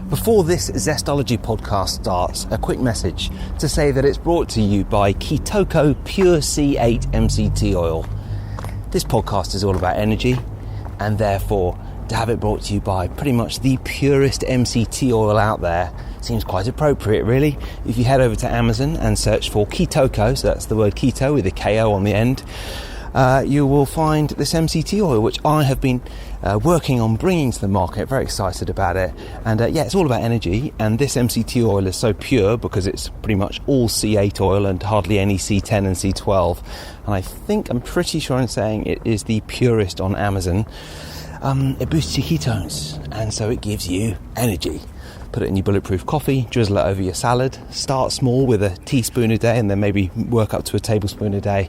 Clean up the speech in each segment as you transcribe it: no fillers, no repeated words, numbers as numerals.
Before this Zestology podcast starts, a quick message to say that it's brought to you by Ketoko Pure C8 MCT Oil. This podcast is all about energy, and therefore to have it brought to you by pretty much the purest MCT oil out there seems quite appropriate, really. If you head over to Amazon and search for Ketoko, so that's the word keto with a KO on the end, you will find this MCT oil, which I have been working on bringing to the market. Very excited about it. And it's all about energy. And this MCT oil is so pure because it's pretty much all C8 oil and hardly any C10 and C12. And I'm pretty sure I'm saying it is the purest on Amazon. It boosts your ketones, and so it gives you energy. Put it in your bulletproof coffee, drizzle it over your salad. Start small with a teaspoon a day and then maybe work up to a tablespoon a day.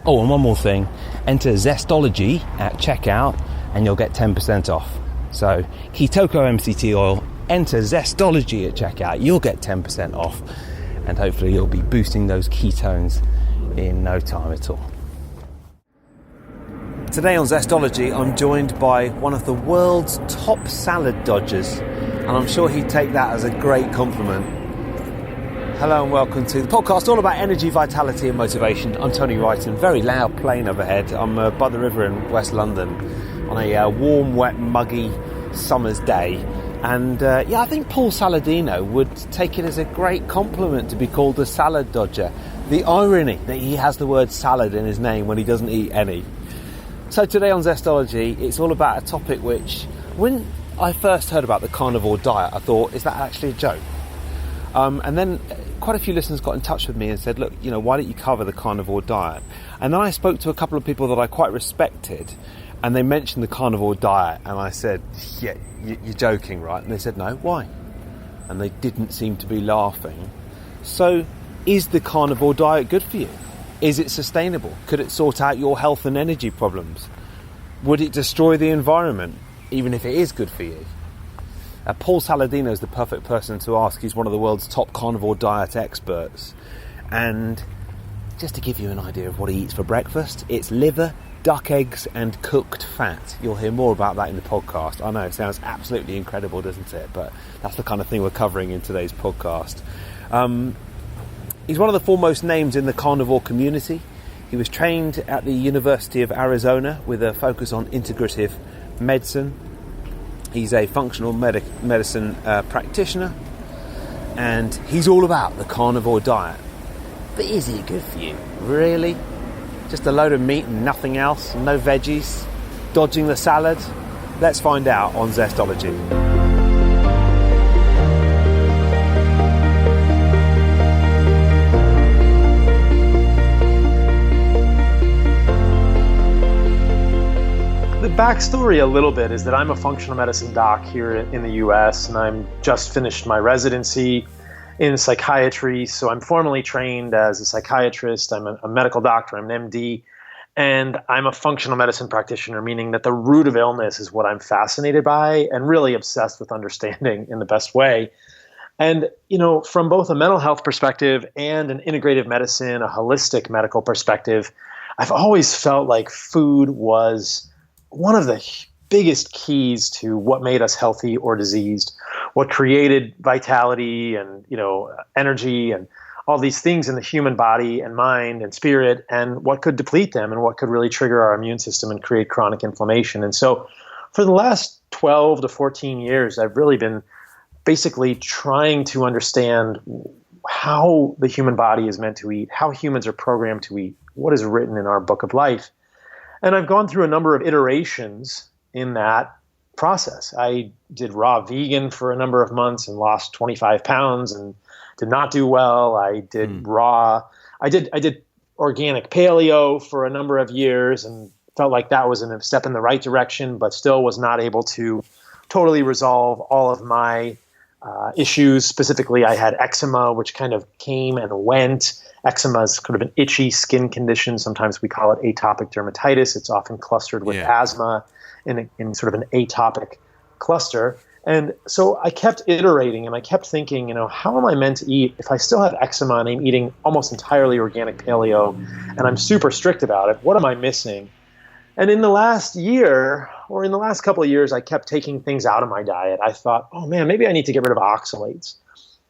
Oh, and one more thing, enter Zestology at checkout and you'll get 10% off. So Ketoko MCT oil, enter Zestology at checkout, you'll get 10% off, and hopefully you'll be boosting those ketones in no time at all. Today on Zestology, I'm joined by one of the world's top salad dodgers, and I'm sure he'd take that as a great compliment. Hello and welcome to the podcast all about energy, vitality and motivation. I'm Tony Wrighton, very loud plane overhead. I'm by the river in West London on a warm, wet, muggy summer's day. And I think Paul Saladino would take it as a great compliment to be called the salad dodger. The irony that he has the word salad in his name when he doesn't eat any. So today on Zestology, it's all about a topic which, when I first heard about the carnivore diet, I thought, is that actually a joke? And then quite a few listeners got in touch with me and said, look, why don't you cover the carnivore diet? And then I spoke to a couple of people that I quite respected, and they mentioned the carnivore diet, and I said, yeah, you're joking, right? And they said, no, why? And they didn't seem to be laughing. So is the carnivore diet good for you? Is it sustainable? Could it sort out your health and energy problems? Would it destroy the environment, even if it is good for you? Paul Saladino is the perfect person to ask. He's one of the world's top carnivore diet experts. And just to give you an idea of what he eats for breakfast, it's liver, duck eggs and cooked fat. You'll hear more about that in the podcast. I know, it sounds absolutely incredible, doesn't it? But that's the kind of thing we're covering in today's podcast. He's one of the foremost names in the carnivore community. He was trained at the University of Arizona with a focus on integrative medicine. He's a functional medicine practitioner, and he's all about the carnivore diet. But is it good for you? Really? Just a load of meat and nothing else? No veggies? Dodging the salad? Let's find out on Zestology. The backstory a little bit is that I'm a functional medicine doc here in the US, and I'm just finished my residency in psychiatry. So I'm formally trained as a psychiatrist. I'm a medical doctor. I'm an MD, and I'm a functional medicine practitioner, meaning that the root of illness is what I'm fascinated by and really obsessed with understanding in the best way. And, from both a mental health perspective and an integrative medicine, a holistic medical perspective, I've always felt like food was one of the biggest keys to what made us healthy or diseased, what created vitality and, energy and all these things in the human body and mind and spirit, and what could deplete them and what could really trigger our immune system and create chronic inflammation. And so for the last 12 to 14 years, I've really been basically trying to understand how the human body is meant to eat, how humans are programmed to eat, what is written in our book of life. And I've gone through a number of iterations in that process. I did raw vegan for a number of months and lost 25 pounds and did not do well. I did I did organic paleo for a number of years and felt like that was a step in the right direction, but still was not able to totally resolve all of my issues. Specifically, I had eczema, which kind of came and went. Eczema is kind of an itchy skin condition. Sometimes we call it atopic dermatitis. It's often clustered with asthma in sort of an atopic cluster. And so I kept iterating and I kept thinking, how am I meant to eat if I still have eczema and I'm eating almost entirely organic paleo and I'm super strict about it? What am I missing? And in the last year, or in the last couple of years, I kept taking things out of my diet. I thought, oh man, maybe I need to get rid of oxalates.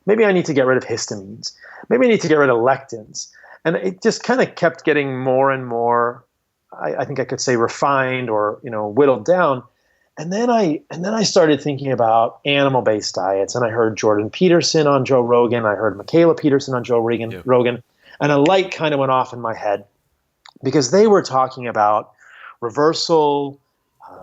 Maybe I need to get rid of histamines. Maybe I need to get rid of lectins. And it just kind of kept getting more and more, I think I could say, refined or, whittled down. And then I started thinking about animal-based diets, and I heard Jordan Peterson on Joe Rogan. I heard Michaela Peterson on Joe Rogan, and a light kind of went off in my head because they were talking about reversal,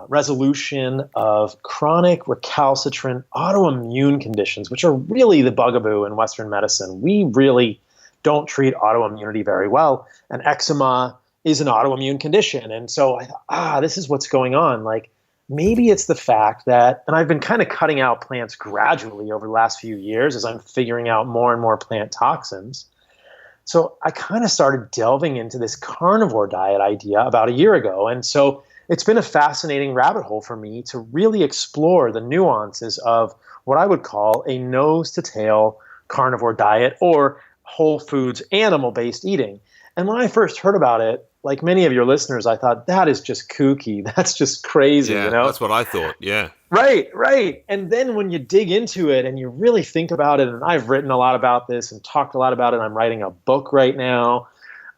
resolution of chronic recalcitrant autoimmune conditions, which are really the bugaboo in Western medicine. We really don't treat autoimmunity very well, and eczema is an autoimmune condition. And so I thought, this is what's going on. Like, maybe it's the fact that, and I've been kind of cutting out plants gradually over the last few years as I'm figuring out more and more plant toxins. So I kind of started delving into this carnivore diet idea about a year ago. And so it's been a fascinating rabbit hole for me to really explore the nuances of what I would call a nose to tail carnivore diet or whole foods animal-based eating. And when I first heard about it, like many of your listeners, I thought, that is just kooky. That's just crazy, That's what I thought, yeah. Right. And then when you dig into it and you really think about it, and I've written a lot about this and talked a lot about it, I'm writing a book right now,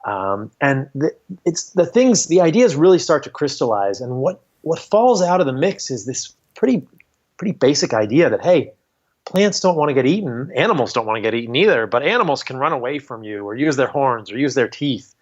and the ideas really start to crystallize. And what falls out of the mix is this pretty basic idea that, hey, plants don't want to get eaten, animals don't want to get eaten either, but animals can run away from you or use their horns or use their teeth.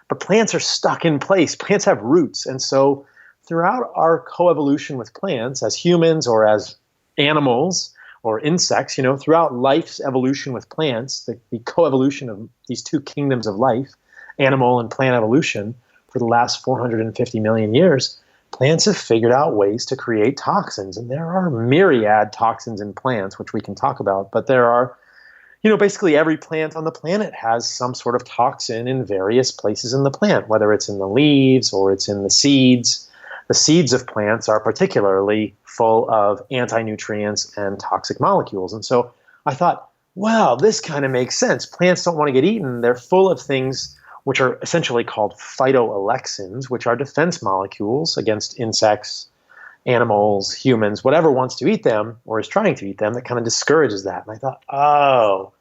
But plants are stuck in place. Plants have roots. And so throughout our coevolution with plants as humans or as animals or insects, throughout life's evolution with plants, the coevolution of these two kingdoms of life, animal and plant evolution, for the last 450 million years, plants have figured out ways to create toxins. And there are myriad toxins in plants, which we can talk about, but there are basically every plant on the planet has some sort of toxin in various places in the plant, whether it's in the leaves or it's in the seeds. The seeds of plants are particularly full of anti-nutrients and toxic molecules. And so I thought, wow, this kind of makes sense. Plants don't want to get eaten. They're full of things which are essentially called phytoalexins, which are defense molecules against insects, animals, humans, whatever wants to eat them or is trying to eat them, that kind of discourages that. And I thought, oh,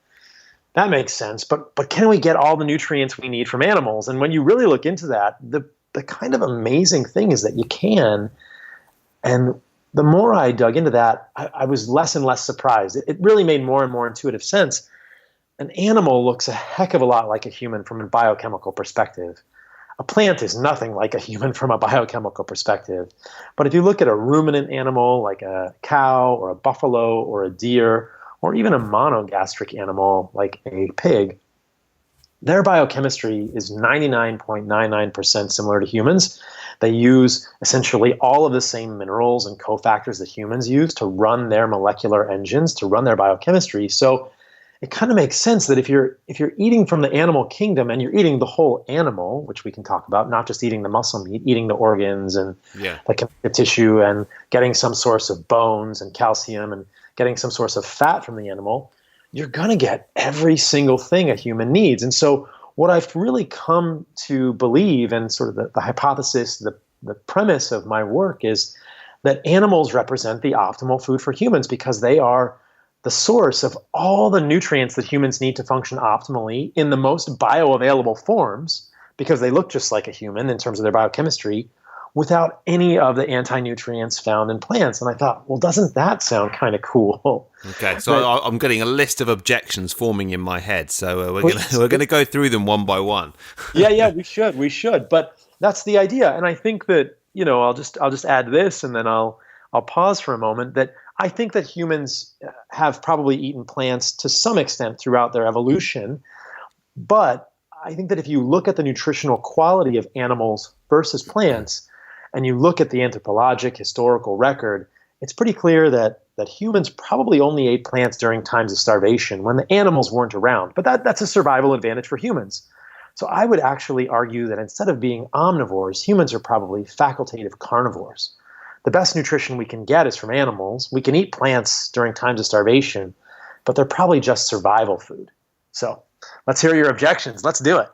that makes sense. But can we get all the nutrients we need from animals? And when you really look into that, the kind of amazing thing is that you can. And the more I dug into that, I was less and less surprised. It really made more and more intuitive sense. An animal looks a heck of a lot like a human from a biochemical perspective. A plant is nothing like a human from a biochemical perspective. But if you look at a ruminant animal like a cow or a buffalo or a deer, or even a monogastric animal like a pig, their biochemistry is 99.99% similar to humans. They use essentially all of the same minerals and cofactors that humans use to run their molecular engines, to run their biochemistry. So it kind of makes sense that if you're eating from the animal kingdom and you're eating the whole animal, which we can talk about, not just eating the muscle meat, eating the organs and the connective tissue and getting some source of bones and calcium and getting some source of fat from the animal, you're going to get every single thing a human needs. And so what I've really come to believe, and sort of the hypothesis, the premise of my work, is that animals represent the optimal food for humans because they are the source of all the nutrients that humans need to function optimally in the most bioavailable forms, because they look just like a human in terms of their biochemistry, without any of the anti-nutrients found in plants. And I thought, well, doesn't that sound kind of cool? Okay, so I'm getting a list of objections forming in my head. So we're going to go through them one by one. Yeah, we should. But that's the idea. And I think that, I'll just add this, and then I'll pause for a moment, that I think that humans have probably eaten plants to some extent throughout their evolution. But I think that if you look at the nutritional quality of animals versus plants, and you look at the anthropologic historical record, it's pretty clear that humans probably only ate plants during times of starvation when the animals weren't around. But that's a survival advantage for humans. So I would actually argue that instead of being omnivores, humans are probably facultative carnivores. The best nutrition we can get is from animals. We can eat plants during times of starvation, but they're probably just survival food. So let's hear your objections. Let's do it.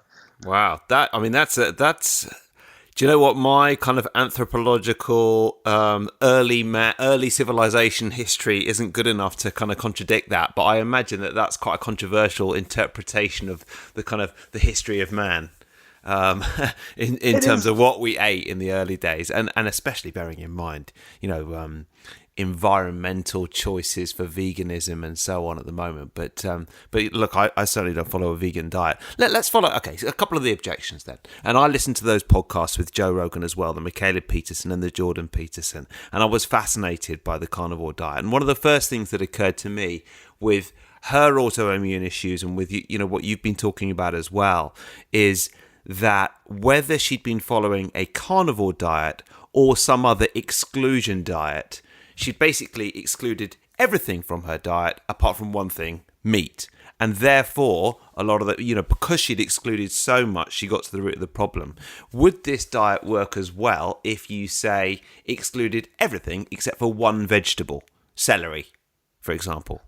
Wow. That's Do you know what my kind of anthropological early civilization history isn't good enough to kind of contradict that, but I imagine that that's quite a controversial interpretation of the kind of the history of man. In terms of what we ate in the early days, and especially bearing in mind, environmental choices for veganism and so on at the moment. But look, I certainly don't follow a vegan diet. Let's follow. Okay, so a couple of the objections then. And I listened to those podcasts with Joe Rogan as well, the Michaela Peterson and the Jordan Peterson, and I was fascinated by the carnivore diet. And one of the first things that occurred to me with her autoimmune issues and with what you've been talking about as well is that whether she'd been following a carnivore diet or some other exclusion diet, she'd basically excluded everything from her diet apart from one thing, meat. And therefore, a lot of the, because she'd excluded so much, she got to the root of the problem. Would this diet work as well if you, say, excluded everything except for one vegetable, celery, for example?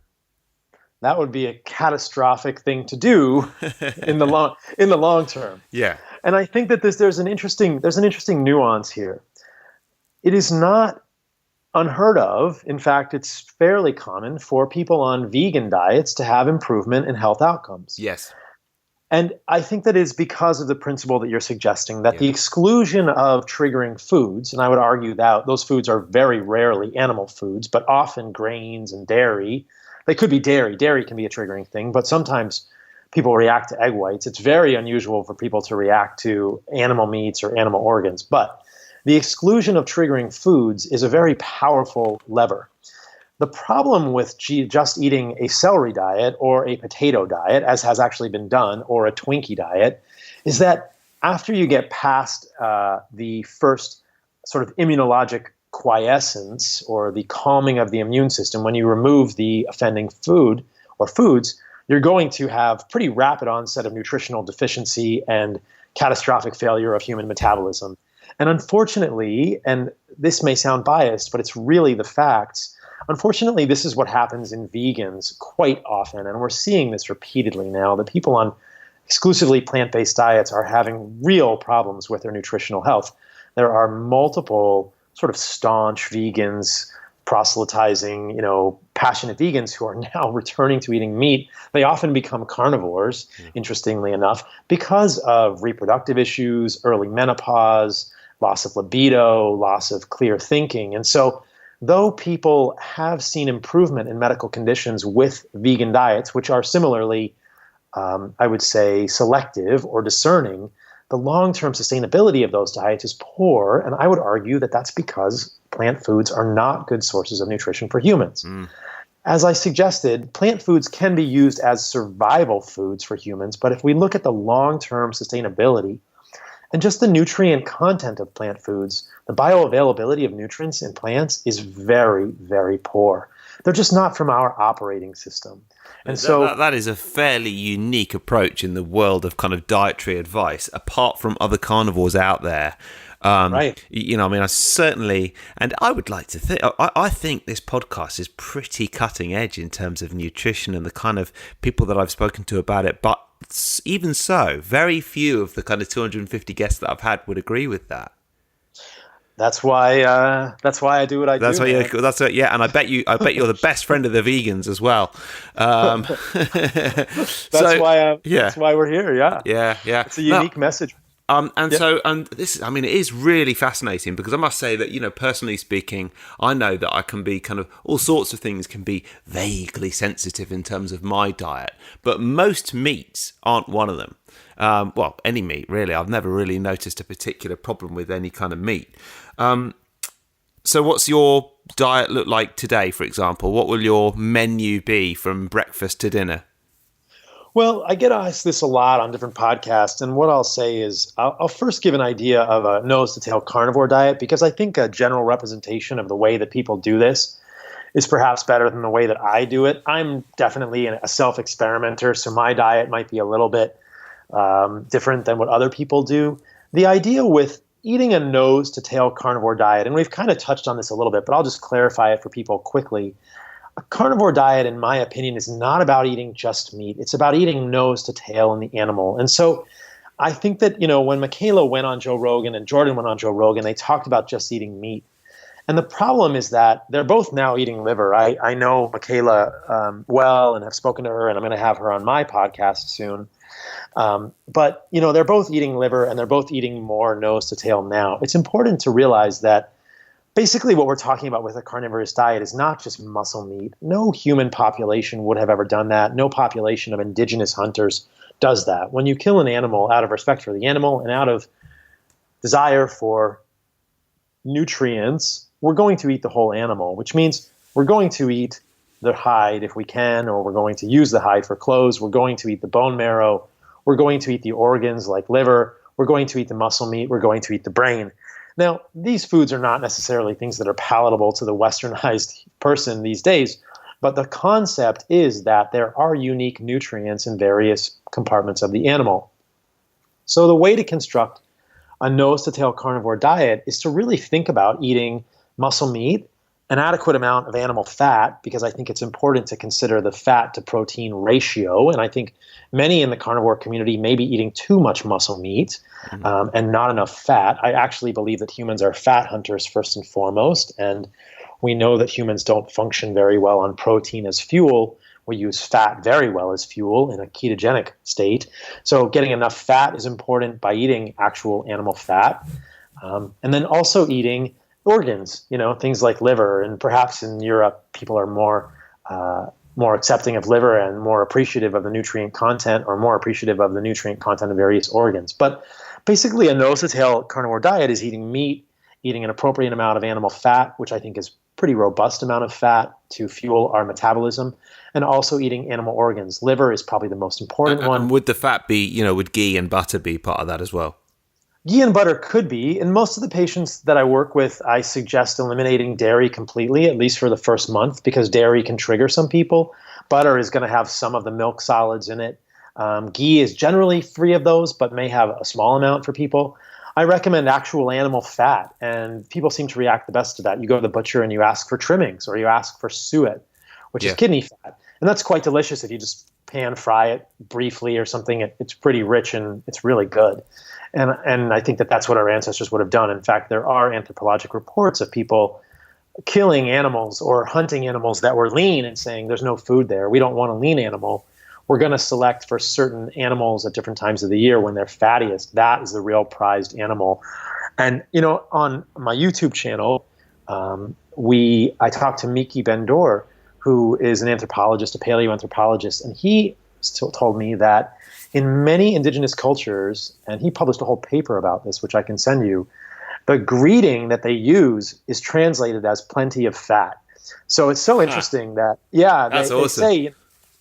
That would be a catastrophic thing to do in the long term. Yeah. And I think that there's an interesting nuance here. It is not unheard of. In fact, it's fairly common for people on vegan diets to have improvement in health outcomes. Yes. And I think that is because of the principle that you're suggesting, that the exclusion of triggering foods, and I would argue that those foods are very rarely animal foods, but often grains and dairy. They could be dairy. Dairy can be a triggering thing, but sometimes people react to egg whites. It's very unusual for people to react to animal meats or animal organs. But the exclusion of triggering foods is a very powerful lever. The problem with just eating a celery diet or a potato diet, as has actually been done, or a Twinkie diet, is that after you get past the first sort of immunologic quiescence or the calming of the immune system, when you remove the offending food or foods, you're going to have pretty rapid onset of nutritional deficiency and catastrophic failure of human metabolism. And unfortunately, and this may sound biased, but it's really the facts, unfortunately, this is what happens in vegans quite often. And we're seeing this repeatedly now, that people on exclusively plant-based diets are having real problems with their nutritional health. There are multiple sort of staunch vegans, proselytizing, passionate vegans who are now returning to eating meat. They often become carnivores, interestingly enough, because of reproductive issues, early menopause, loss of libido, loss of clear thinking. And so though people have seen improvement in medical conditions with vegan diets, which are similarly, I would say, selective or discerning, the long-term sustainability of those diets is poor, and I would argue that that's because plant foods are not good sources of nutrition for humans. As I suggested, plant foods can be used as survival foods for humans, but if we look at the long-term sustainability and just the nutrient content of plant foods, the bioavailability of nutrients in plants is very, very poor. They're just not from our operating system. And so that is a fairly unique approach in the world of kind of dietary advice, apart from other carnivores out there. Right. I certainly, and I would like to think, I think this podcast is pretty cutting edge in terms of nutrition and the kind of people that I've spoken to about it. But even so, very few of the kind of 250 guests that I've had would agree with that. That's why I do what I do. That's what. Yeah, and I bet you're the best friend of the vegans as well. That's why we're here. Yeah. It's a unique message. It is really fascinating because I must say that, personally speaking, I know that I can be kind of all sorts of things can be vaguely sensitive in terms of my diet, but most meats aren't one of them. Any meat really. I've never really noticed a particular problem with any kind of meat. So what's your diet look like today, for example? What will your menu be from breakfast to dinner? Well, I get asked this a lot on different podcasts, and what I'll say is I'll first give an idea of a nose-to-tail carnivore diet, because I think a general representation of the way that people do this is perhaps better than the way that I do it. I'm definitely a self-experimenter, so my diet might be a little bit different than what other people do. The idea with eating a nose-to-tail carnivore diet, and we've kind of touched on this a little bit, but I'll just clarify it for people quickly. A carnivore diet, in my opinion, is not about eating just meat. It's about eating nose to tail in the animal. And so I think that, when Michaela went on Joe Rogan and Jordan went on Joe Rogan, they talked about just eating meat. And the problem is that they're both now eating liver. I know Michaela well and have spoken to her, and I'm going to have her on my podcast soon. But, they're both eating liver, and they're both eating more nose to tail now. It's important to realize that basically what we're talking about with a carnivorous diet is not just muscle meat. No human population would have ever done that. No population of indigenous hunters does that. When you kill an animal out of respect for the animal and out of desire for nutrients, we're going to eat the whole animal, which means we're going to eat the hide if we can, or we're going to use the hide for clothes. We're going to eat the bone marrow. We're going to eat the organs like liver. We're going to eat the muscle meat. We're going to eat the brain. Now, these foods are not necessarily things that are palatable to the westernized person these days, but the concept is that there are unique nutrients in various compartments of the animal. So the way to construct a nose-to-tail carnivore diet is to really think about eating muscle meat, an adequate amount of animal fat, because I think it's important to consider the fat to protein ratio. And I think many in the carnivore community may be eating too much muscle meat and not enough fat. I actually believe that humans are fat hunters first and foremost. And we know that humans don't function very well on protein as fuel. We use fat very well as fuel in a ketogenic state. So getting enough fat is important by eating actual animal fat. And then also eating organs, things like liver, and perhaps in Europe people are more accepting of liver and more appreciative of the nutrient content, or more appreciative of the nutrient content of various organs. But basically a nose-to-tail carnivore diet is eating meat, eating an appropriate amount of animal fat, which I think is pretty robust amount of fat to fuel our metabolism, and also eating animal organs. Liver is probably the most important one. And would the fat be, would ghee and butter be part of that as well? Ghee and butter could be. In most of the patients that I work with, I suggest eliminating dairy completely, at least for the first month, because dairy can trigger some people. Butter is going to have some of the milk solids in it. Ghee is generally free of those, but may have a small amount for people. I recommend actual animal fat, and people seem to react the best to that. You go to the butcher and you ask for trimmings, or you ask for suet, which is kidney fat. And that's quite delicious if you just pan fry it briefly or something. It's pretty rich and it's really good. And I think that that's what our ancestors would have done. In fact, there are anthropologic reports of people killing animals or hunting animals that were lean and saying there's no food there. We don't want a lean animal. We're going to select for certain animals at different times of the year when they're fattiest. That is the real prized animal. And, on my YouTube channel, I talked to Miki Ben-Dor, who is an anthropologist, a paleoanthropologist, and he told me that in many indigenous cultures, and he published a whole paper about this, which I can send you, the greeting that they use is translated as plenty of fat. So it's so interesting that, that's awesome. They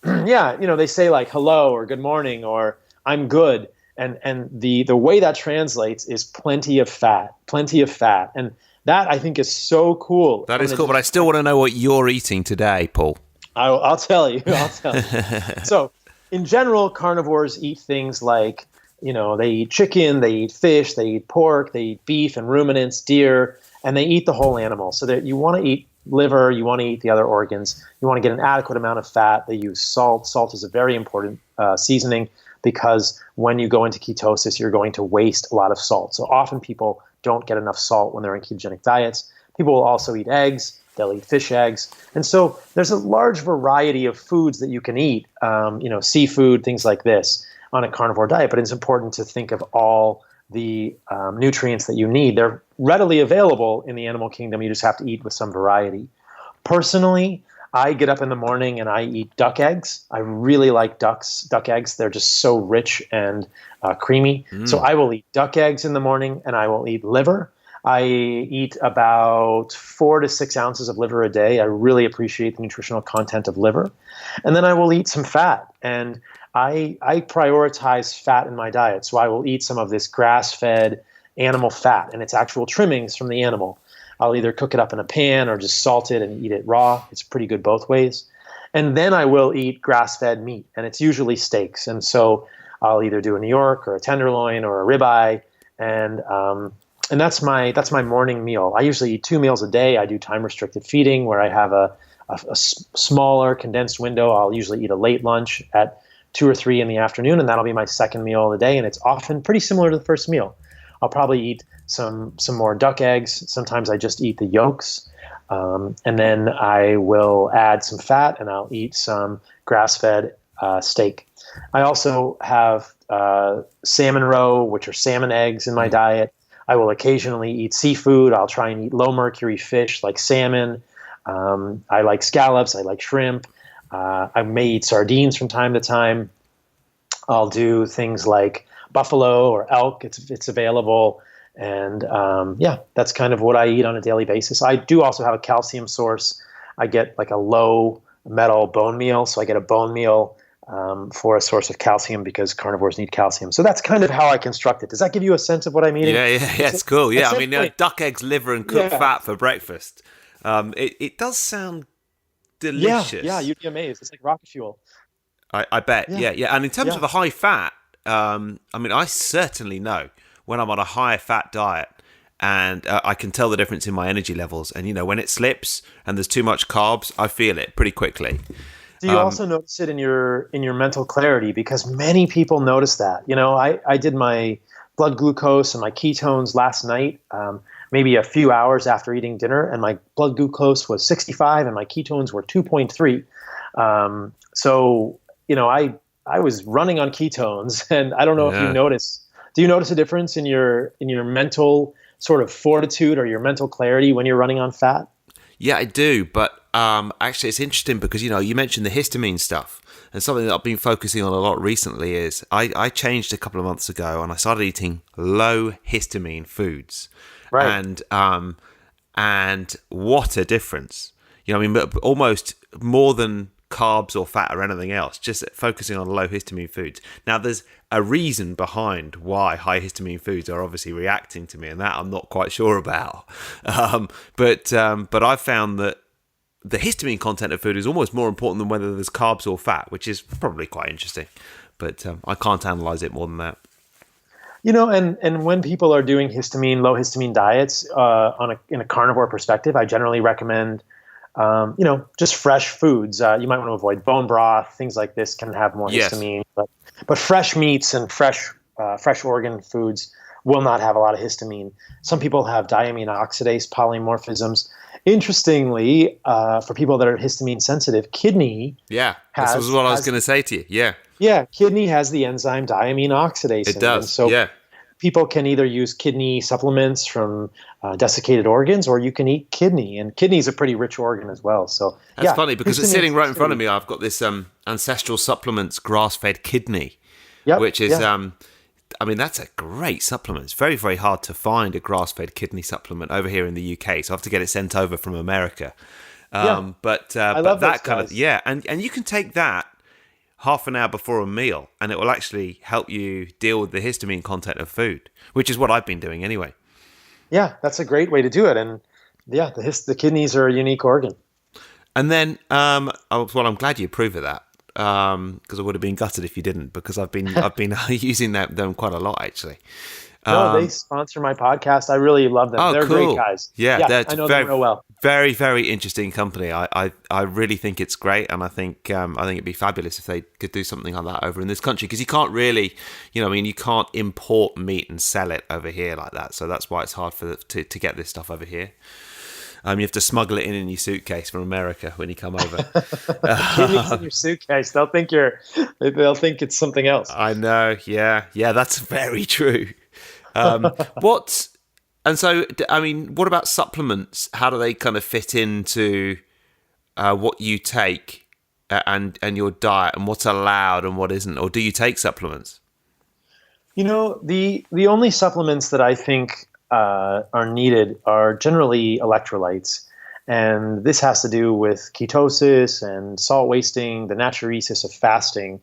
say, they say like hello or good morning or I'm good. And the way that translates is plenty of fat. And that I think is so cool. That is cool, but I still want to know what you're eating today, Paul. I'll tell you. So in general, carnivores eat things like, they eat chicken, they eat fish, they eat pork, they eat beef and ruminants, deer, and they eat the whole animal. So that you want to eat liver, you want to eat the other organs, you want to get an adequate amount of fat. They use salt. Salt is a very important seasoning because when you go into ketosis, you're going to waste a lot of salt. So often people don't get enough salt when they're in ketogenic diets. People will also eat eggs. They'll eat fish eggs. And so there's a large variety of foods that you can eat, seafood, things like this on a carnivore diet. But it's important to think of all the nutrients that you need. They're readily available in the animal kingdom. You just have to eat with some variety. Personally, I get up in the morning and I eat duck eggs. I really like duck eggs. They're just so rich and creamy. So I will eat duck eggs in the morning and I will eat liver. I eat about 4 to 6 ounces of liver a day. I really appreciate the nutritional content of liver. And then I will eat some fat. And I prioritize fat in my diet. So I will eat some of this grass-fed animal fat, and it's actual trimmings from the animal. I'll either cook it up in a pan or just salt it and eat it raw. It's pretty good both ways. And then I will eat grass-fed meat, and it's usually steaks. And so I'll either do a New York or a tenderloin or a ribeye, and that's my morning meal. I usually eat 2 meals a day. I do time-restricted feeding where I have a smaller condensed window. I'll usually eat a late lunch at 2 or 3 in the afternoon, and that'll be my second meal of the day. And it's often pretty similar to the first meal. I'll probably eat some more duck eggs. Sometimes I just eat the yolks. And then I will add some fat, and I'll eat some grass-fed steak. I also have salmon roe, which are salmon eggs in my diet. I will occasionally eat seafood. I'll try and eat low-mercury fish like salmon. I like scallops. I like shrimp. I may eat sardines from time to time. I'll do things like buffalo or elk. It's available. And that's kind of what I eat on a daily basis. I do also have a calcium source. I get like a low metal bone meal. So I get a bone meal for a source of calcium because carnivores need calcium. So that's kind of how I construct it. Does that give you a sense of what I'm eating? Yeah, it's cool. Yeah, I mean, duck eggs, liver, and cooked fat for breakfast. It does sound delicious. Yeah, you'd be amazed. It's like rocket fuel. I bet. Yeah. And in terms of the high fat, I mean, I certainly know when I'm on a high fat diet, and I can tell the difference in my energy levels. And when it slips and there's too much carbs, I feel it pretty quickly. Do you also notice it in your mental clarity? Because many people notice that. I did my blood glucose and my ketones last night, maybe a few hours after eating dinner, and my blood glucose was 65 and my ketones were 2.3. So I was running on ketones, and I don't know if you notice. Do you notice a difference in your mental sort of fortitude or your mental clarity when you're running on fat? Yeah, I do. But actually, it's interesting because, you mentioned the histamine stuff. And something that I've been focusing on a lot recently is I changed a couple of months ago and I started eating low histamine foods. Right. And what a difference. Almost more than carbs or fat or anything else, just focusing on low histamine foods. Now, there's a reason behind why high histamine foods are obviously reacting to me, and that I'm not quite sure about. But I've found that the histamine content of food is almost more important than whether there's carbs or fat, which is probably quite interesting. But I can't analyze it more than that. And when people are doing low histamine diets in a carnivore perspective, I generally recommend just fresh foods. You might want to avoid bone broth. Things like this can have more histamine, but fresh meats and fresh organ foods will not have a lot of histamine. Some people have diamine oxidase polymorphisms. Interestingly, for people that are histamine sensitive, kidney this was what I was going to say to you. Kidney has the enzyme diamine oxidase. It does. So people can either use kidney supplements from desiccated organs, or you can eat kidney. And kidney is a pretty rich organ as well. So that's funny because it's sitting right in front of me. I've got this Ancestral Supplements grass-fed kidney, which is, that's a great supplement. It's very, very hard to find a grass-fed kidney supplement over here in the UK. So I have to get it sent over from America. But that kind of, and you can take that half an hour before a meal, and it will actually help you deal with the histamine content of food, which is what I've been doing anyway. Yeah, that's a great way to do it. And the kidneys are a unique organ. And then, I'm glad you approve of that, because I would have been gutted if you didn't, because I've been using them quite a lot actually. No, they sponsor my podcast. I really love them. They're cool. Great guys. Yeah, I know them real well. Very, very interesting company. I really think it's great, and I think it'd be fabulous if they could do something like that over in this country, because you can't really, you can't import meat and sell it over here like that. So that's why it's hard to get this stuff over here. You have to smuggle it in your suitcase from America when you come over. Kidneys in your suitcase. They'll think it's something else. I know. Yeah, that's very true. What about supplements? How do they kind of fit into what you take and your diet, and what's allowed and what isn't? Or do you take supplements? The only supplements that I think are needed are generally electrolytes. And this has to do with ketosis and salt wasting, the natriuresis of fasting.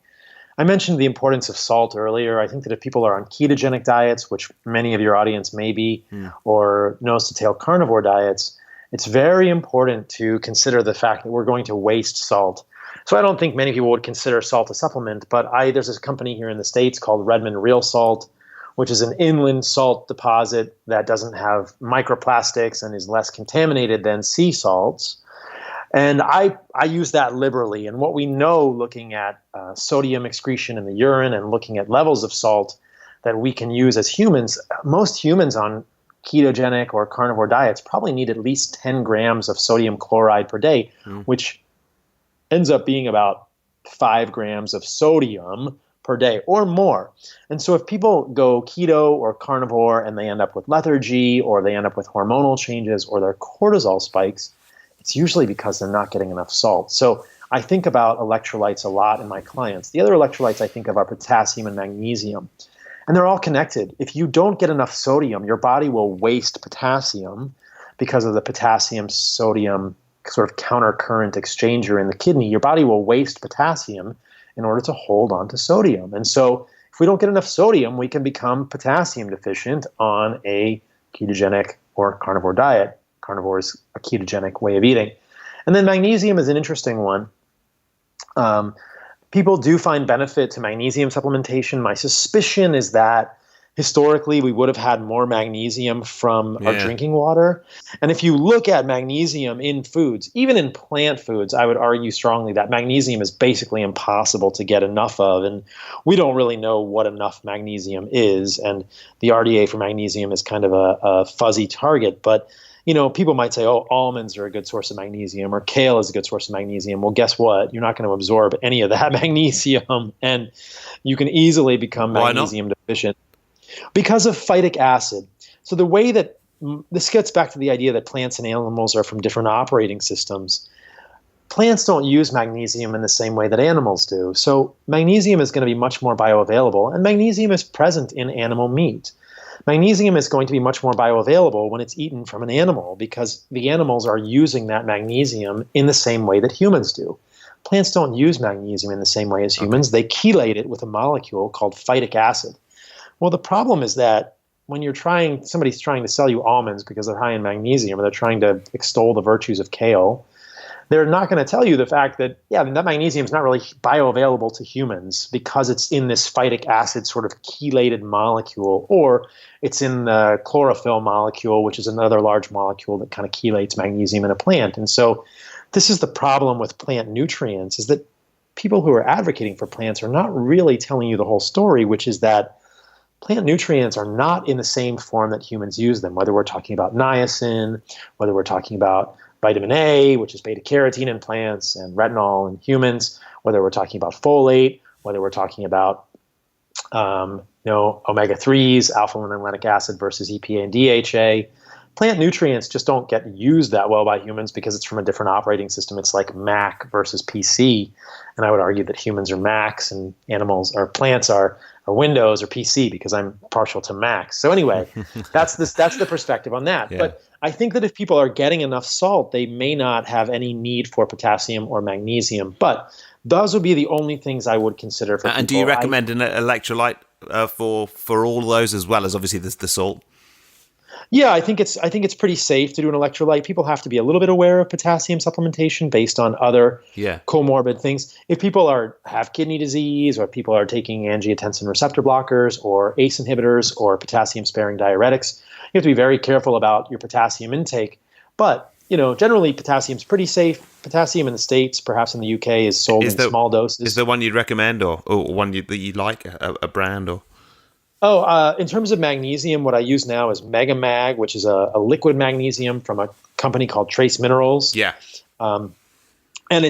I mentioned the importance of salt earlier. I think that if people are on ketogenic diets, which many of your audience may be, or nose-to-tail carnivore diets, it's very important to consider the fact that we're going to waste salt. So I don't think many people would consider salt a supplement, but there's this company here in the States called Redmond Real Salt, which is an inland salt deposit that doesn't have microplastics and is less contaminated than sea salts. And I use that liberally. And what we know looking at sodium excretion in the urine and looking at levels of salt that we can use as humans, most humans on ketogenic or carnivore diets probably need at least 10 grams of sodium chloride per day, which ends up being about 5 grams of sodium per day or more. And so if people go keto or carnivore and they end up with lethargy or they end up with hormonal changes or their cortisol spikes, it's usually because they're not getting enough salt. So I think about electrolytes a lot in my clients. The other electrolytes I think of are potassium and magnesium. And they're all connected. If you don't get enough sodium, your body will waste potassium because of the potassium-sodium sort of countercurrent exchanger in the kidney. Your body will waste potassium in order to hold on to sodium. And so if we don't get enough sodium, we can become potassium deficient on a ketogenic or carnivore diet. Carnivore is a ketogenic way of eating. And then magnesium is an interesting one. People do find benefit to magnesium supplementation. My suspicion is that historically we would have had more magnesium from our drinking water. And if you look at magnesium in foods, even in plant foods, I would argue strongly that magnesium is basically impossible to get enough of. And we don't really know what enough magnesium is. And the RDA for magnesium is kind of a fuzzy target. But people might say, oh, almonds are a good source of magnesium or kale is a good source of magnesium. Well, guess what? You're not going to absorb any of that magnesium, and you can easily become magnesium deficient because of phytic acid. So the way that this gets back to the idea that plants and animals are from different operating systems. Plants don't use magnesium in the same way that animals do. So magnesium is going to be much more bioavailable, and magnesium is present in animal meat. Magnesium is going to be much more bioavailable when it's eaten from an animal because the animals are using that magnesium in the same way that humans do. Plants don't use magnesium in the same way as humans. They chelate it with a molecule called phytic acid. Well, the problem is that when somebody's trying to sell you almonds because they're high in magnesium or they're trying to extol the virtues of kale, they're not going to tell you the fact that, that magnesium is not really bioavailable to humans because it's in this phytic acid sort of chelated molecule, or it's in the chlorophyll molecule, which is another large molecule that kind of chelates magnesium in a plant. And so this is the problem with plant nutrients, is that people who are advocating for plants are not really telling you the whole story, which is that plant nutrients are not in the same form that humans use them, whether we're talking about niacin, whether we're talking about vitamin A, which is beta-carotene in plants, and retinol in humans, whether we're talking about folate, whether we're talking about omega-3s, alpha-linolenic acid versus EPA and DHA. Plant nutrients just don't get used that well by humans because it's from a different operating system. It's like Mac versus PC. And I would argue that humans are Macs and plants are Windows or PC because I'm partial to Macs. So anyway, that's the perspective on that. Yeah. But I think that if people are getting enough salt, they may not have any need for potassium or magnesium. But those would be the only things I would consider for people. And do you recommend an electrolyte for all those as well as obviously the salt? Yeah, I think it's pretty safe to do an electrolyte. People have to be a little bit aware of potassium supplementation based on other comorbid things. If people have kidney disease, or people are taking angiotensin receptor blockers or ACE inhibitors or potassium-sparing diuretics, you have to be very careful about your potassium intake. But generally potassium is pretty safe. Potassium in the States, perhaps in the UK, is sold in small doses. Is there one you'd recommend, or one that you like, a brand or? In terms of magnesium, what I use now is Mega Mag, which is a liquid magnesium from a company called Trace Minerals. Yeah. And I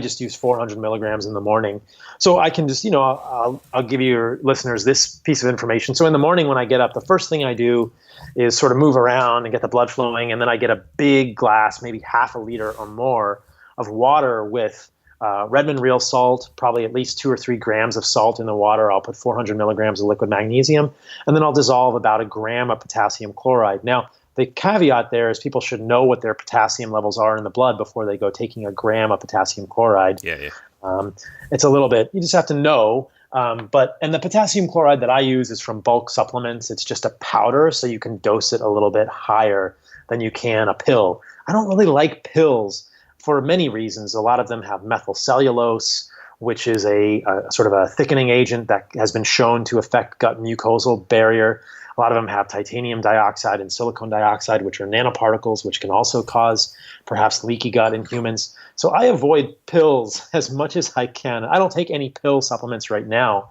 just use 400 milligrams in the morning. So I can just, I'll give your listeners this piece of information. So in the morning when I get up, the first thing I do is sort of move around and get the blood flowing. And then I get a big glass, maybe half a liter or more of water with Redmond real salt, probably at least 2 or 3 grams of salt in the water. I'll put 400 milligrams of liquid magnesium, and then I'll dissolve about a gram of potassium chloride. Now, the caveat there is people should know what their potassium levels are in the blood before they go taking a gram of potassium chloride. Yeah. It's a little bit, you just have to know. And the potassium chloride that I use is from bulk supplements. It's just a powder, so you can dose it a little bit higher than you can a pill. I don't really like pills for many reasons. A lot of them have methyl cellulose, which is a sort of a thickening agent that has been shown to affect gut mucosal barrier. A lot of them have titanium dioxide and silicon dioxide, which are nanoparticles, which can also cause perhaps leaky gut in humans. So I avoid pills as much as I can. I don't take any pill supplements right now.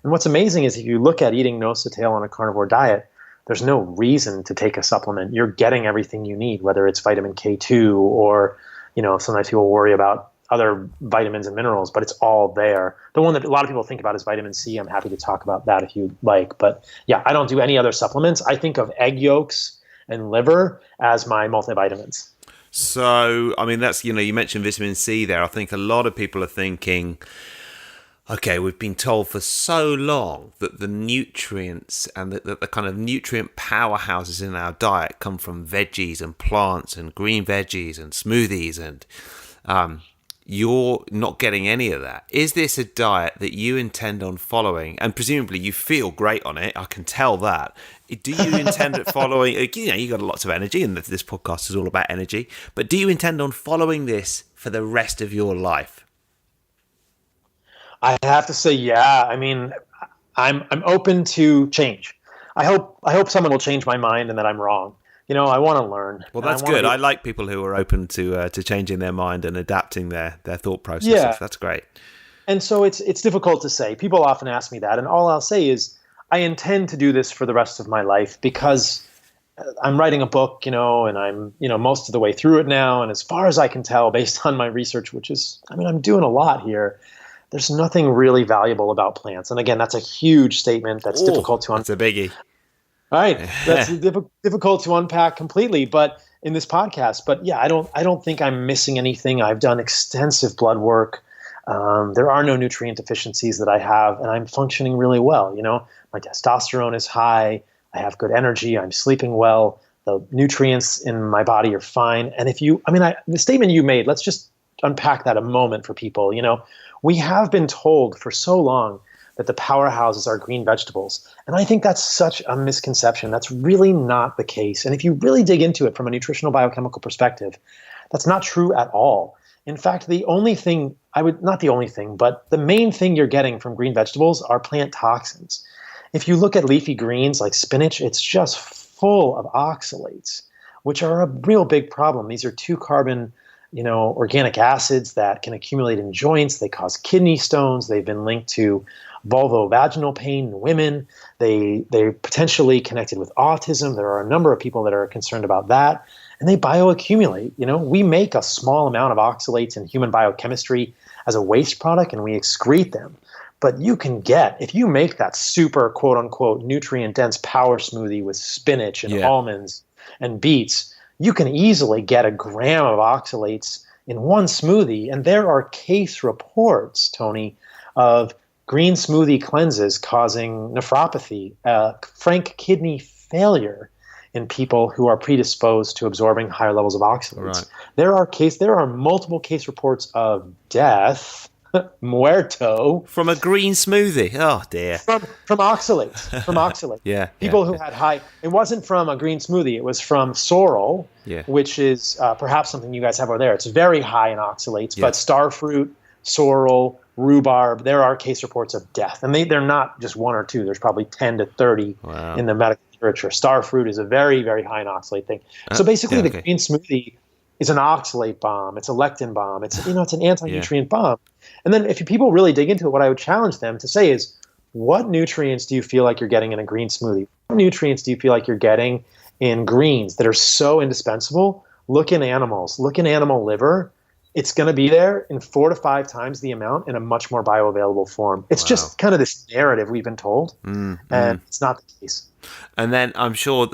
And what's amazing is if you look at eating nose to tail on a carnivore diet, there's no reason to take a supplement. You're getting everything you need, whether it's vitamin K2 or, sometimes people worry about other vitamins and minerals, but it's all there. The one that a lot of people think about is vitamin C. I'm happy to talk about that if you like. But yeah, I don't do any other supplements. I think of egg yolks and liver as my multivitamins. So, I mean, that's, you mentioned vitamin C there. I think a lot of people are thinking, okay, we've been told for so long that the nutrients and the kind of nutrient powerhouses in our diet come from veggies and plants and green veggies and smoothies, and you're not getting any of that. Is this a diet that you intend on following? And presumably you feel great on it. I can tell that. Do you intend on following, you got lots of energy, and this podcast is all about energy, but do you intend on following this for the rest of your life? I have to say, yeah. I mean, I'm open to change. I hope someone will change my mind and that I'm wrong. I want to learn. Well, that's good. I like people who are open to changing their mind and adapting their thought processes. Yeah. That's great. And so it's difficult to say. People often ask me that, and all I'll say is I intend to do this for the rest of my life because I'm writing a book, and I'm, most of the way through it now. And as far as I can tell, based on my research, which is, I'm doing a lot here, there's nothing really valuable about plants. And again, that's a huge statement. That's difficult to That's a biggie. Right. That's difficult to unpack completely, but in this podcast. But yeah, I don't think I'm missing anything. I've done extensive blood work. There are no nutrient deficiencies that I have, and I'm functioning really well. My testosterone is high. I have good energy. I'm sleeping well. The nutrients in my body are fine. And the statement you made, let's just unpack that a moment for people. We have been told for so long that the powerhouses are green vegetables. And I think that's such a misconception. That's really not the case. And if you really dig into it from a nutritional biochemical perspective, that's not true at all. In fact, the main thing you're getting from green vegetables are plant toxins. If you look at leafy greens like spinach, it's just full of oxalates, which are a real big problem. These are 2-carbon organic acids that can accumulate in joints. They cause kidney stones. They've been linked to vulvovaginal pain in women. They're potentially connected with autism. There are a number of people that are concerned about that. And they bioaccumulate. We make a small amount of oxalates in human biochemistry as a waste product, and we excrete them. But you can if you make that super quote-unquote nutrient-dense power smoothie with spinach and almonds and beets, you can easily get a gram of oxalates in one smoothie. And there are case reports, Tony, of green smoothie cleanses causing nephropathy, frank kidney failure in people who are predisposed to absorbing higher levels of oxalates. Right. There are multiple case reports of death, muerto, from a green smoothie. Oh dear. From oxalates. From oxalates. Yeah. People who had high. It wasn't from a green smoothie. It was from sorrel, which is perhaps something you guys have over there. It's very high in oxalates, but starfruit, sorrel, rhubarb, there are case reports of death. And they're not just 1 or 2. There's probably 10 to 30 in the medical literature. Starfruit is a very, very high in oxalate thing. So basically the green smoothie is an oxalate bomb. It's a lectin bomb. It's it's an anti-nutrient bomb. And then if people really dig into it, what I would challenge them to say is, what nutrients do you feel like you're getting in a green smoothie? What nutrients do you feel like you're getting in greens that are so indispensable? Look in animals. Look in animal liver. It's going to be there in 4 to 5 times the amount in a much more bioavailable form. It's just kind of this narrative we've been told, and it's not the case. And then I'm sure,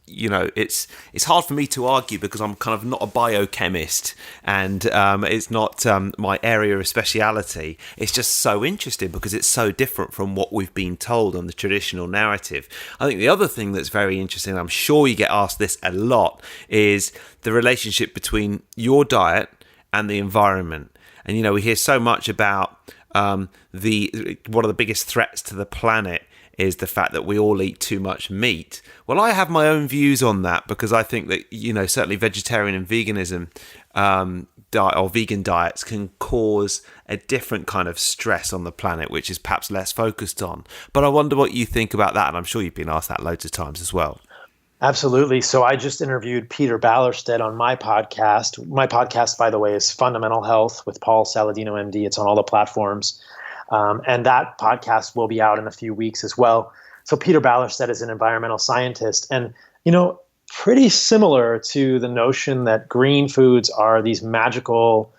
it's hard for me to argue because I'm kind of not a biochemist, and it's not my area of speciality. It's just so interesting because it's so different from what we've been told on the traditional narrative. I think the other thing that's very interesting, I'm sure you get asked this a lot, is the relationship between your diet and the environment. And we hear so much about one of the biggest threats to the planet is the fact that we all eat too much meat. Well, I have my own views on that because I think that certainly vegetarian and veganism diet or vegan diets can cause a different kind of stress on the planet, which is perhaps less focused on. But I wonder what you think about that, and I'm sure you've been asked that loads of times as well. Absolutely. So I just interviewed Peter Ballerstedt on my podcast. My podcast, by the way, is Fundamental Health with Paul Saladino MD. It's on all the platforms. And that podcast will be out in a few weeks as well. So Peter Ballerstedt is an environmental scientist. And, pretty similar to the notion that green foods are these magical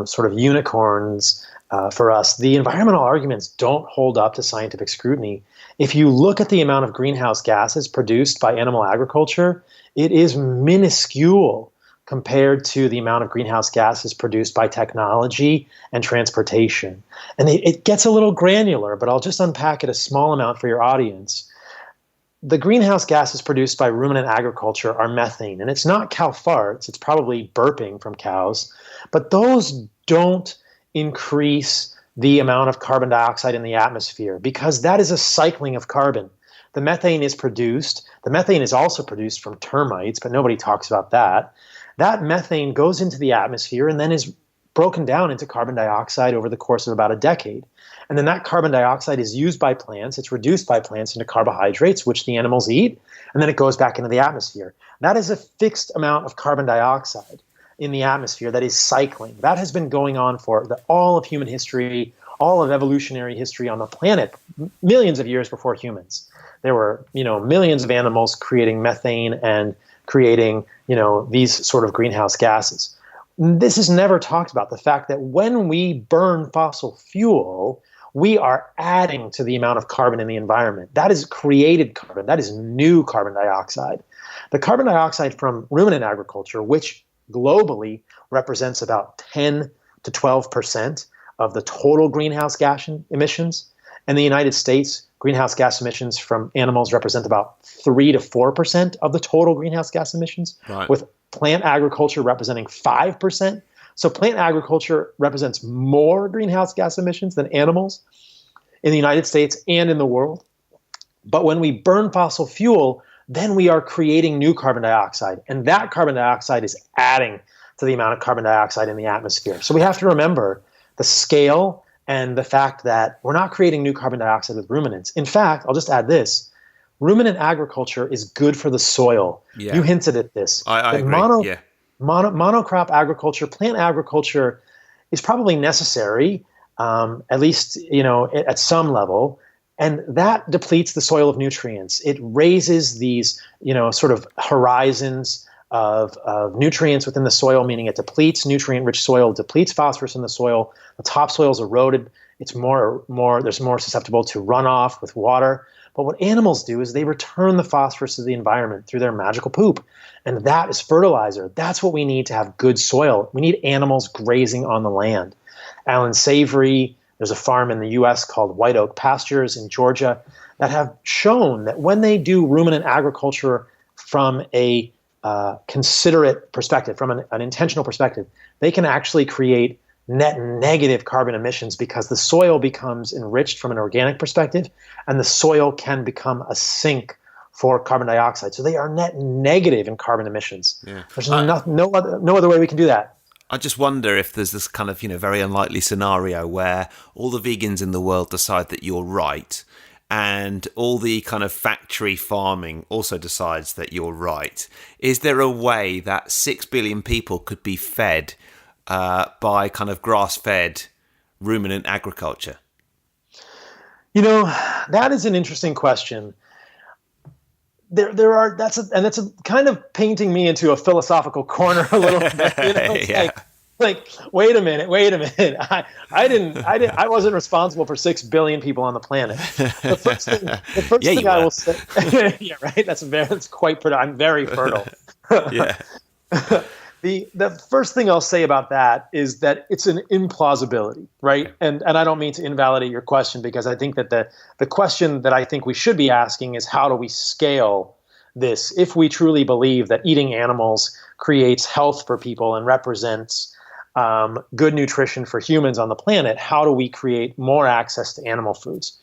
sort of unicorns for us, the environmental arguments don't hold up to scientific scrutiny. If you look at the amount of greenhouse gases produced by animal agriculture, it is minuscule compared to the amount of greenhouse gases produced by technology and transportation. And it gets a little granular, but I'll just unpack it a small amount for your audience. The greenhouse gases produced by ruminant agriculture are methane, and it's not cow farts, it's probably burping from cows, but those don't increase the amount of carbon dioxide in the atmosphere because that is a cycling of carbon. The methane is also produced from termites, but nobody talks about that. That methane goes into the atmosphere and then is broken down into carbon dioxide over the course of about a decade. And then that carbon dioxide is used by plants, it's reduced by plants into carbohydrates, which the animals eat, and then it goes back into the atmosphere. That is a fixed amount of carbon dioxide in the atmosphere that is cycling. That has been going on for all of human history, all of evolutionary history on the planet, millions of years before humans. There were, millions of animals creating methane and creating, these sort of greenhouse gases. This is never talked about, the fact that when we burn fossil fuel, we are adding to the amount of carbon in the environment. That is created carbon. That is new carbon dioxide. The carbon dioxide from ruminant agriculture, which globally represents about 10 to 12% of the total greenhouse gas emissions, and the United States, greenhouse gas emissions from animals represent about 3 to 4% of the total greenhouse gas emissions, right, with plant agriculture representing 5%. So plant agriculture represents more greenhouse gas emissions than animals in the United States and in the world. But when we burn fossil fuel, then we are creating new carbon dioxide. And that carbon dioxide is adding to the amount of carbon dioxide in the atmosphere. So we have to remember the scale and the fact that we're not creating new carbon dioxide with ruminants. In fact, I'll just add this. Ruminant agriculture is good for the soil. Yeah. You hinted at this. I agree. Monocrop agriculture, plant agriculture is probably necessary, at least, at some level. And that depletes the soil of nutrients. It raises these, sort of horizons of nutrients within the soil, meaning it depletes nutrient-rich soil, depletes phosphorus in the soil. The topsoil is eroded. It's more susceptible to runoff with water. But what animals do is they return the phosphorus to the environment through their magical poop. And that is fertilizer. That's what we need to have good soil. We need animals grazing on the land. Alan Savory, there's a farm in the U.S. called White Oak Pastures in Georgia that have shown that when they do ruminant agriculture from a considerate perspective, from an intentional perspective, they can actually create net negative carbon emissions because the soil becomes enriched from an organic perspective and the soil can become a sink for carbon dioxide. So they are net negative in carbon emissions. Yeah. There's no other way we can do that. I just wonder if there's this kind of, very unlikely scenario where all the vegans in the world decide that you're right and all the kind of factory farming also decides that you're right. Is there a way that 6 billion people could be fed by kind of grass-fed ruminant agriculture? That is an interesting question. That's kind of painting me into a philosophical corner a little bit. Yeah. Like, wait a minute. I wasn't responsible for 6 billion people on the planet. The first thing I will say, yeah, right. That's quite. I'm very fertile. Yeah. The first thing I'll say about that is that it's an implausibility, right? And I don't mean to invalidate your question because I think that the question that I think we should be asking is how do we scale this? If we truly believe that eating animals creates health for people and represents good nutrition for humans on the planet, how do we create more access to animal foods?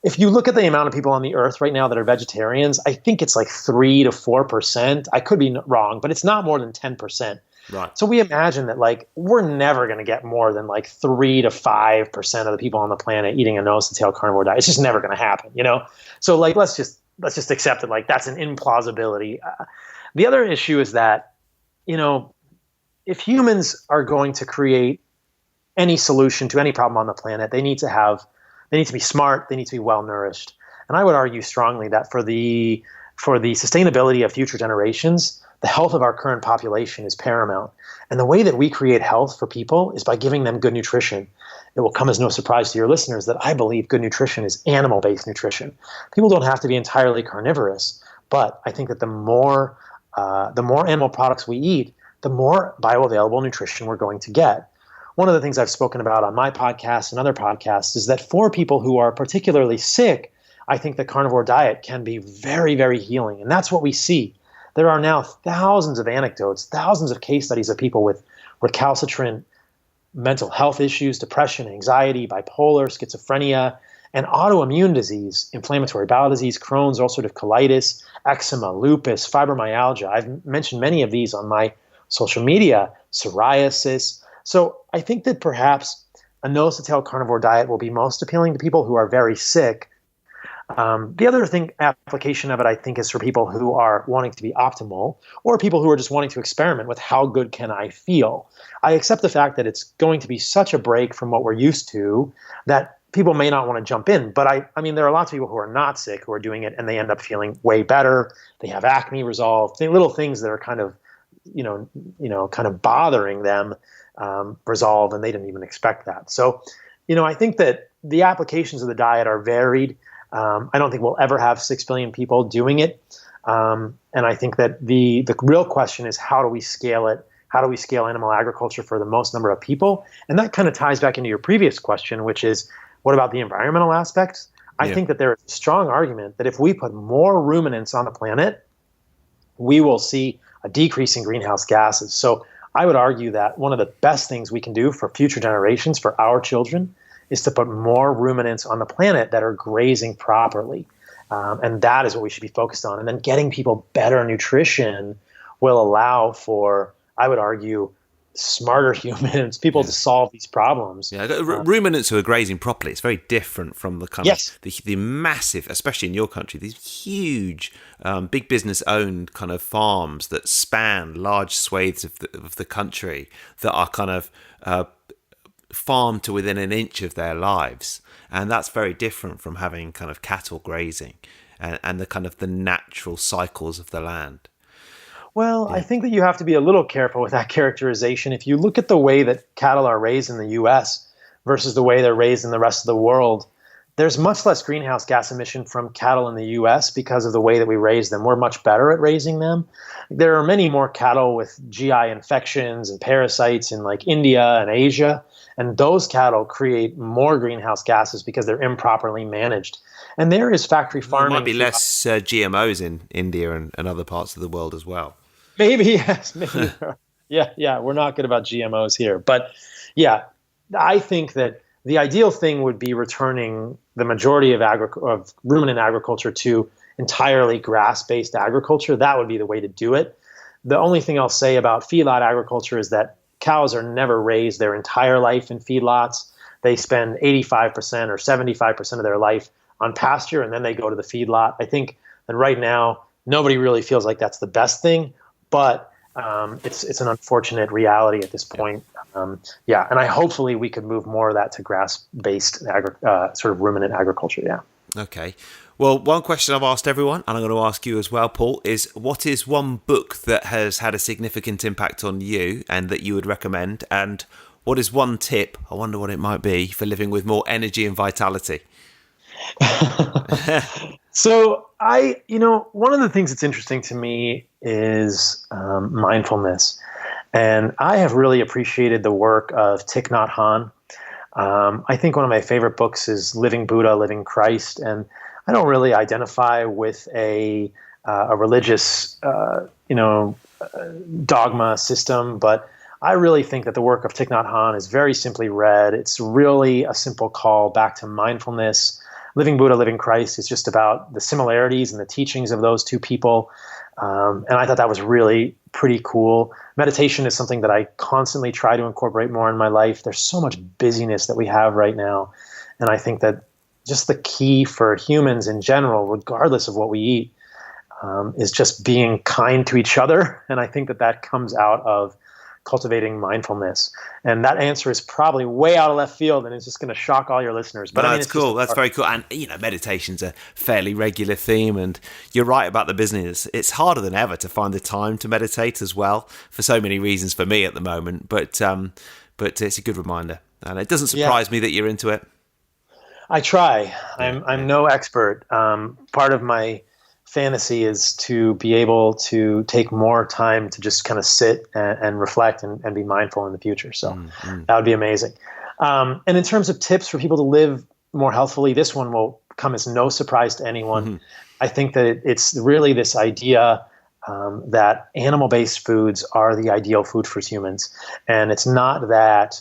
If you look at the amount of people on the earth right now that are vegetarians, I think it's like 3 to 4%. I could be wrong, but it's not more than 10%. Right. So we imagine that like we're never going to get more than like 3 to 5% of the people on the planet eating a nose to tail carnivore diet. It's just never going to happen, you know? So like let's just accept it like that's an implausibility. The other issue is that, you know, if humans are going to create any solution to any problem on the planet, they need to be smart, they need to be well nourished. And I would argue strongly that for the sustainability of future generations, the health of our current population is paramount. And the way that we create health for people is by giving them good nutrition. It will come as no surprise to your listeners that I believe good nutrition is animal-based nutrition. People don't have to be entirely carnivorous, but I think that the more animal products we eat, the more bioavailable nutrition we're going to get. One of the things I've spoken about on my podcast and other podcasts is that for people who are particularly sick, I think the carnivore diet can be very, very healing. And that's what we see. There are now thousands of anecdotes, thousands of case studies of people with recalcitrant mental health issues, depression, anxiety, bipolar, schizophrenia, and autoimmune disease, inflammatory bowel disease, Crohn's, ulcerative colitis, eczema, lupus, fibromyalgia. I've mentioned many of these on my social media, psoriasis. So I think that perhaps a nose-to-tail carnivore diet will be most appealing to people who are very sick. The other application of it, I think, is for people who are wanting to be optimal or people who are just wanting to experiment with how good can I feel. I accept the fact that it's going to be such a break from what we're used to that people may not want to jump in. But I mean, there are lots of people who are not sick who are doing it and they end up feeling way better. They have acne resolved, little things that are kind of, kind of bothering them resolve, and they didn't even expect that. So, I think that the applications of the diet are varied. I don't think we'll ever have 6 billion people doing it. And I think that the real question is, how do we scale it? How do we scale animal agriculture for the most number of people? And that kind of ties back into your previous question, which is, what about the environmental aspects? I think that there is a strong argument that if we put more ruminants on the planet, we will see a decrease in greenhouse gases. So I would argue that one of the best things we can do for future generations, for our children, is to put more ruminants on the planet that are grazing properly. And that is what we should be focused on. And then getting people better nutrition will allow for, I would argue, smarter humans, people to solve these problems. Yeah, ruminants who are grazing properly, it's very different from the kind of the massive, especially in your country, these huge, big business owned kind of farms that span large swathes of the country that are kind of farmed to within an inch of their lives. And that's very different from having kind of cattle grazing and the kind of the natural cycles of the land. Well, I think that you have to be a little careful with that characterization. If you look at the way that cattle are raised in the U.S. versus the way they're raised in the rest of the world, there's much less greenhouse gas emission from cattle in the U.S. because of the way that we raise them. We're much better at raising them. There are many more cattle with GI infections and parasites in like India and Asia, and those cattle create more greenhouse gases because they're improperly managed. And there is factory farming. There might be less GMOs in India and other parts of the world as well. Maybe, yes. Maybe. Yeah. We're not good about GMOs here. But yeah, I think that the ideal thing would be returning the majority of ruminant agriculture to entirely grass-based agriculture. That would be the way to do it. The only thing I'll say about feedlot agriculture is that cows are never raised their entire life in feedlots. They spend 85% or 75% of their life on pasture, and then they go to the feedlot. I think that right now, nobody really feels like that's the best thing. But it's an unfortunate reality at this point. And hopefully we could move more of that to grass-based sort of ruminant agriculture. Yeah. Okay. Well, one question I've asked everyone, and I'm going to ask you as well, Paul, is what is one book that has had a significant impact on you and that you would recommend? And what is one tip, I wonder what it might be, for living with more energy and vitality? So one of the things that's interesting to me is mindfulness. And I have really appreciated the work of Thich Nhat Hanh. I think one of my favorite books is Living Buddha, Living Christ. And I don't really identify with a religious, dogma system, but I really think that the work of Thich Nhat Hanh is very simply read. It's really a simple call back to mindfulness. Living Buddha, Living Christ is just about the similarities and the teachings of those two people. And I thought that was really pretty cool. Meditation is something that I constantly try to incorporate more in my life. There's so much busyness that we have right now. And I think that just the key for humans in general, regardless of what we eat, is just being kind to each other. And I think that that comes out of cultivating mindfulness. And that answer is probably way out of left field, and it's just going to shock all your listeners. But that's cool. That's very cool. And, meditation's a fairly regular theme, and you're right about the business. It's harder than ever to find the time to meditate as well, for so many reasons for me at the moment. But it's a good reminder. And it doesn't surprise me that you're into it. I try. I'm no expert. Part of my fantasy is to be able to take more time to just kind of sit and reflect and be mindful in the future. So that would be amazing. And in terms of tips for people to live more healthfully, this one will come as no surprise to anyone. Mm-hmm. I think that it's really this idea that animal-based foods are the ideal food for humans. And it's not that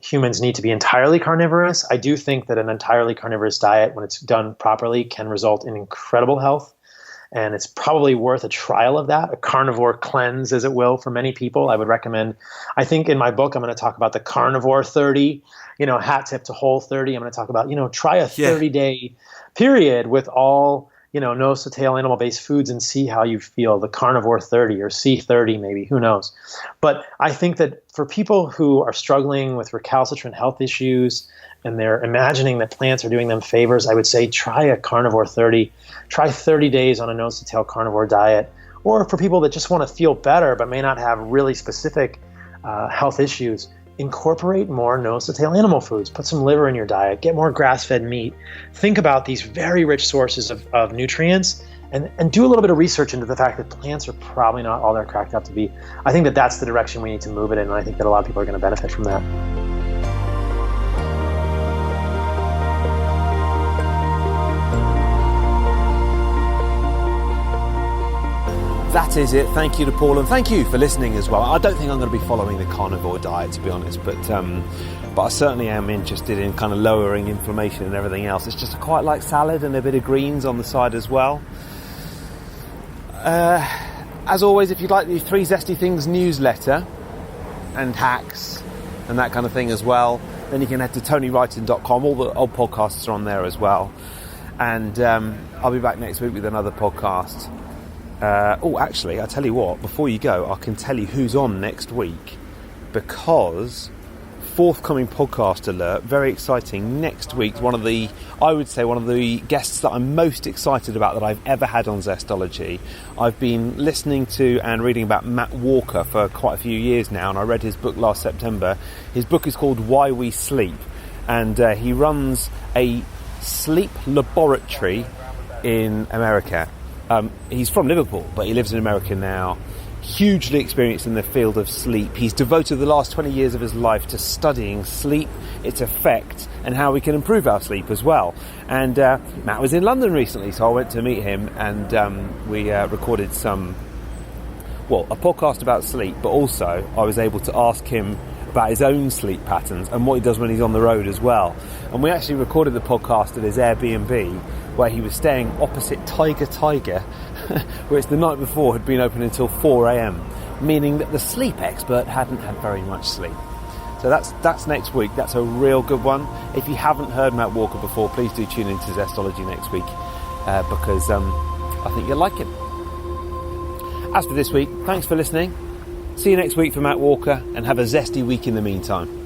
humans need to be entirely carnivorous. I do think that an entirely carnivorous diet, when it's done properly, can result in incredible health. And it's probably worth a trial of that, a carnivore cleanse, as it will, for many people. I would recommend, I think in my book, I'm going to talk about the Carnivore 30, hat tip to Whole 30. I'm going to talk about, try a 30-day period with all, nose to tail animal-based foods and see how you feel, the Carnivore 30 or C30 maybe, who knows. But I think that for people who are struggling with recalcitrant health issues and they're imagining that plants are doing them favors, I would say try a Carnivore 30. Try 30 days on a nose to tail carnivore diet. Or for people that just want to feel better but may not have really specific health issues, incorporate more nose-to-tail animal foods. Put some liver in your diet. Get more grass-fed meat. Think about these very rich sources of nutrients and do a little bit of research into the fact that plants are probably not all they're cracked up to be. I think that that's the direction we need to move it in, and I think that a lot of people are going to benefit from that. That is it. Thank you to Paul, and thank you for listening as well. I don't think I'm going to be following the carnivore diet, to be honest, but I certainly am interested in kind of lowering inflammation and everything else. It's just I quite like salad and a bit of greens on the side as well. As always, if you'd like the 3 Zesty Things newsletter and hacks and that kind of thing as well, then you can head to TonyWrighton.com. All the old podcasts are on there as well. And I'll be back next week with another podcast. Actually, I'll tell you what, before you go, I can tell you who's on next week, because forthcoming podcast alert, very exciting. Next week, one of the guests that I'm most excited about that I've ever had on Zestology. I've been listening to and reading about Matt Walker for quite a few years now, and I read his book last September. His book is called Why We Sleep, and he runs a sleep laboratory in America. He's from Liverpool, but he lives in America now. Hugely experienced in the field of sleep. He's devoted the last 20 years of his life to studying sleep, its effect, and how we can improve our sleep as well. And Matt was in London recently, so I went to meet him, and we recorded a podcast about sleep, but also I was able to ask him about his own sleep patterns and what he does when he's on the road as well. And we actually recorded the podcast at his Airbnb, where he was staying opposite Tiger, which the night before had been open until 4 a.m, meaning that the sleep expert hadn't had very much sleep. So that's next week. That's a real good one. If you haven't heard Matt Walker before, please do tune into Zestology next week, because I think you'll like him. As for this week, thanks for listening. See you next week for Matt Walker, and have a zesty week in the meantime.